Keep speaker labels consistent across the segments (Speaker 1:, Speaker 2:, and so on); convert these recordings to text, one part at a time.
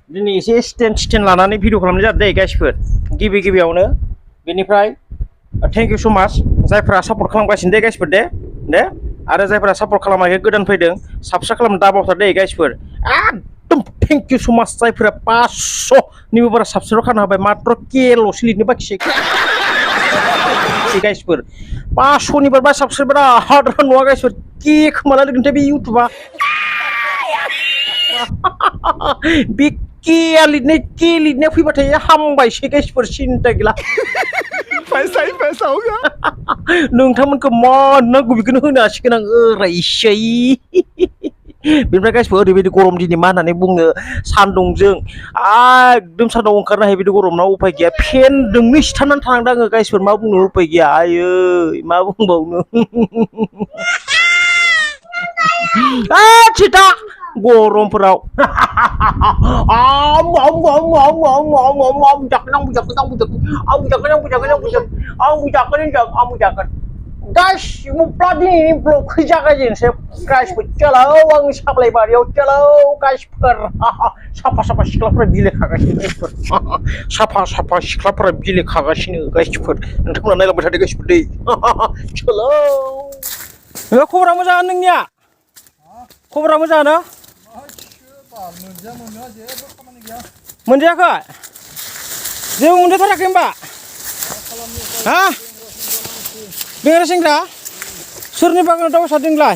Speaker 1: दिनै एसे स्टेन लानानै भिडिअ खालामनाय जादों दै गाइसफोर गिबियावनो बेनिफ्राय थेंक इउ सो माच जायफोरा सापर्ट खालामगासिनो दे गाइसफोर दे आरो जायफोरा सापर्ट खालामाखै गोदान फैदों साबस्क्राइब खालामनो दाबावथार दे गाइसफोर एकदम थेंक इउ सो माच जायफोरा 500निबो बारा साबस्क्राइब खालामनो हाबाय मात्र केल'सो लिरनो बाखिसै गाइसफोर 500नि बारा साबस्क्राइबारा हार्ड नङा गाइसफोर के खोमाना लिरगोनथाय बे इउटुबा बे के लिरनाया फैबाथाय हामबायसै गाइसफोर सिन्था गैला
Speaker 2: पैसा ही पैसा होगा
Speaker 1: नोंथांमोनखौ मा नांगौ बेखौनो होनो हासिगोन आं ओरैसै बेनिफ्राय गाइसफोर ओरैबायदि गरम दिनै मा होननानै बुंनो सान्दुंजों एकदम सान्दुं ओंखारनो हायै बायदि गरमना उफाय गैया फेनजोंनो सिथाबनानै थानांदों आङो गाइसफोर मा बुंनो उफाय गैया आयै मा बुंबावनो चिता गरमफोराव गाइस मुफ्ला दिनैनि ब्लगखौ जागायजेननोसै गाइसफोर चलो आं साप्लाइबारियाव चलो गाइसफोर साफा सिख्लाफोरा बिलाइखागासिनो गाइसफोर साफा सिख्लाफोरा बिलाइखागासिनो गाइसफोर नोंथांमोना नायलांबाय थादो गाइसफोर दै चलो खबरा मोजां नोंनिया खबरा मोजां ना मोनजायाखै जेबो मोनजाथाराखै होनबा हा बेरा सेंग्रा सोरनि बागानाव दाउ सारदोंलाय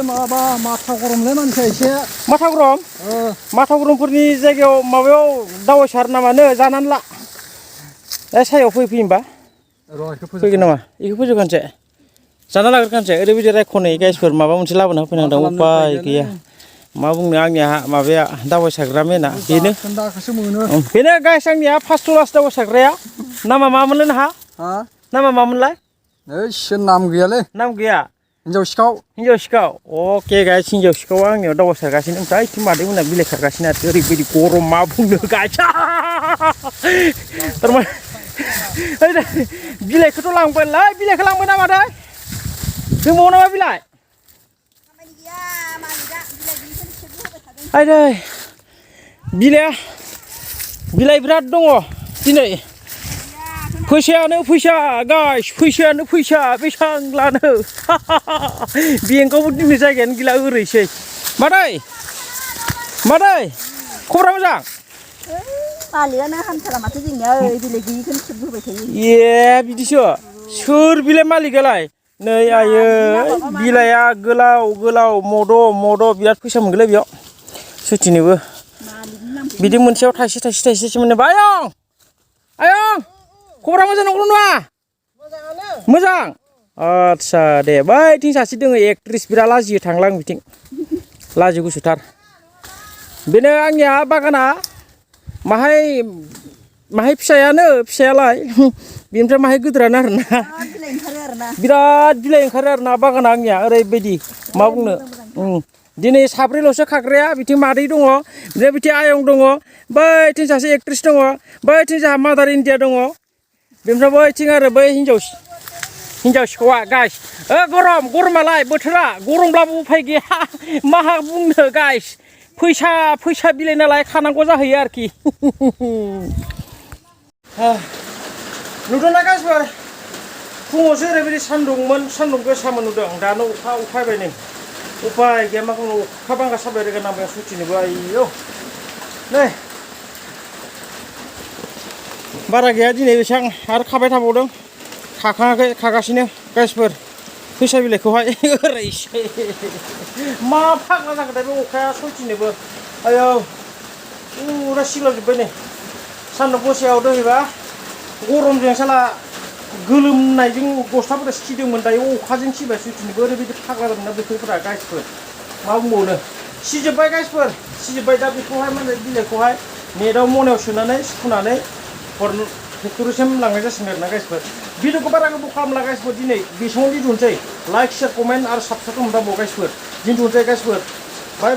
Speaker 2: माबा माथा गरमलै मानसिया एसे
Speaker 1: माथा गरमफोरनि जायगायाव माबायाव दावाइ सार नामानो जानानै ला सायाव फैयो होनबा फैगोन नामा बेखौ फोजोबखानोसै जाना लाग्रोखानोसै ओरैबायदि रायख'नै गाइसफोर माबा मोनसे लाबोना होफैनांदों उपाय गैया मा बुंनो आंनिया माबाया दावाइ सारग्रा मेना बेनो गाइस आंनिया फार्स्ट क्लास दावाइ सारग्राया नामा मामोनलाय नोंहा नामा मामोनलाय
Speaker 2: नाम गैयालै
Speaker 1: नाम गैया हिन्जाव सिखाव अके गाइस हिन्जाव सिखावा आंनियाव दावाइ सारगासिनो ओमफ्राय मादैमोना बिलाइ खारगासिनो आरो ओरैबायदि गरम मा बुंनो गाइस थारमाने बिलाइखौथ' लांबायलाय बिलाइखौ लांबाय ना मादै दंबावो नामा बिलाइ आइदै बिलाइ बिराद दङ दिनै फैसायानो फैसा गाइस फैसायानो फैसा बेसां लानो बेंकआवबो दिनै जायगायानो गैला ओरैसै मादै खबरा मोजां
Speaker 3: मालिकानो हामथारा माथो जोंनिया बिलाइ गैयिखौनो खेबहोबाय थायो
Speaker 1: ए बिदिसो सोर बिलाइ मालिकालाय नै आयै बिलाइआ गोलाव मद' बिराद फैसा मोनगोनलै बेयाव सुथिनोबो बिदि मोनसेयाव थाइसेसो मोनोबा आयं खबरा मोजां नंगौ नङा मोजां आदसा दे बैथिं सासे दङ एक्ट्रिस बिराद लाजियो थांलां बिथिं लाजि गुसुथार बेनो आंनिया बागाना माहाय फिसायालाय बेनिफ्राय माहाय गिदिरानो आरोना बिराद बिलाइ ओंखारो आरोना बागाना आंनिया ओरैबायदि मा बुंनो दिनै साब्रैल'सो खाग्राया बिथिं मादै दङ बिथिं आयं दङ बैथिं सासे एक्ट्रिस दङ बैथिं जोंहा मादार इन्डिया दङ बेनिफ्राय बैथिं आरो बै हिन्जाव सिखावा गाइस गरमालाय बोथोरा गरमब्लाबो उफाय गैया मा बुंनो गाइस फैसा बिलाइ नालाय खानांगौ जाहैयो आरोखि नुदोंना गाइसफोर फुङावसो ओरैबायदि सान्दुं गोसामोन नुदों दानो अखा हाबाय नै उफाय गैया मा बुंनो अखा बांगा साबाय रोगा नांबाय सुथिनोबो आयौ नै बारा गैया दिनै बेसेबां आरो खाबाय थाबावदों खागासिनो गाइसफोर फैसा बिलाइखौहाय ओरैसै मा फाग्ला जागोनथाय बे अखाया सयथिनोबो आयौ फुरा सिग्लाबजोब्बाय नै सान्दुं गोसायाव दोहैबा गरमजों साला गोलोमनायजों गस्लाफोरा सिदोंमोन दायो अखाजों सिबाय सयथिनोबो ओरैबायदि फाग्ला जादोंना बोथोरफोरा गाइसफोर मा बुंबावनो सिजोब्बाय गाइसफोर दा बेखौहाय मा होनो बिलाइखौहाय नेटआव मनायाव सोनानै सुनानै फेक्ट'रिसिम लांनाय जासिगोन आरोना गाइसफोर भिडिअखौ बारा गोबाव खालामला गाइसफोर दिनै बेसेबां दोनथ'नोसै लाइक शेयार कमेन्ट आरो साबसक्राइब खालामनो दाबाव गाइसफोर दोनथ'नोसै गाइसफोर बाय